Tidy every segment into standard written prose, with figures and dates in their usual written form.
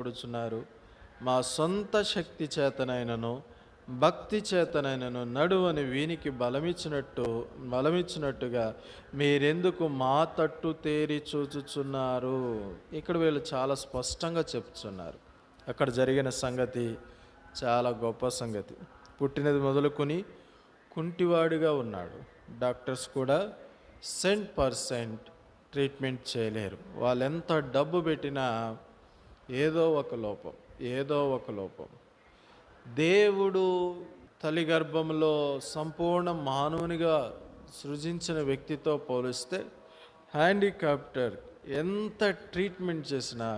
పడుచున్నారు. మా సొంత శక్తి చేతనైనను భక్తి చేతనైనను నడువని వీనికి బలమిచ్చినట్టుగా మీరెందుకు మా తట్టు తేరి చూచుచున్నారు? ఇక్కడ వీళ్ళు చాలా స్పష్టంగా చెప్తున్నారు. అక్కడ జరిగిన సంగతి చాలా గొప్ప సంగతి. పుట్టినది మొదలుకొని కుంటివాడిగా ఉన్నాడు. డాక్టర్స్ కూడా 100% ట్రీట్మెంట్ చేయలేరు. వాళ్ళు ఎంత డబ్బు పెట్టినా ఏదో ఒక లోపం. దేవుడు తల్లి గర్భంలో సంపూర్ణ మానవునిగా సృజించిన వ్యక్తితో పోలిస్తే హ్యాండిక్యాప్టర్ ఎంత ట్రీట్మెంట్ చేసినా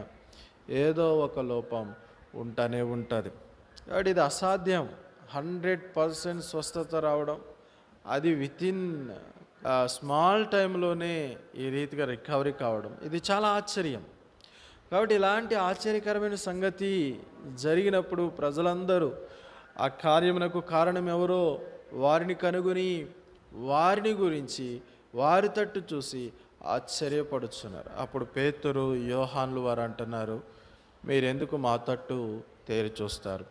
ఏదో ఒక లోపం ఉంటూనే ఉంటుంది. కాబట్టి ఇది అసాధ్యం. 100% స్వస్థత రావడం, అది వితిన్ స్మాల్ టైంలోనే ఈ రీతిగా రికవరీ కావడం, ఇది చాలా ఆశ్చర్యం. కాబట్టి ఇలాంటి ఆశ్చర్యకరమైన సంగతి జరిగినప్పుడు ప్రజలందరూ ఆ కార్యమునకు కారణం ఎవరో వారిని కనుగొని వారిని గురించి వారి తట్టు చూసి ఆశ్చర్యపడుతున్నారు. అప్పుడు పేతురు, యోహాన్లు వారు అంటున్నారు, మీరెందుకు మా తట్టు తేరి చూస్తారు?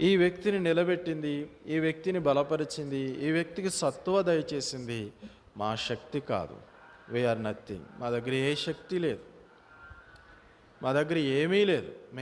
ఈ వ్యక్తిని నిలబెట్టింది, ఈ వ్యక్తిని బలపరిచింది, ఈ వ్యక్తికి సత్తువ దయచేసింది మా శక్తి కాదు. We are nothing. మా దగ్గర ఏ శక్తి లేదు, మా దగ్గర ఏమీ లేదు. మేము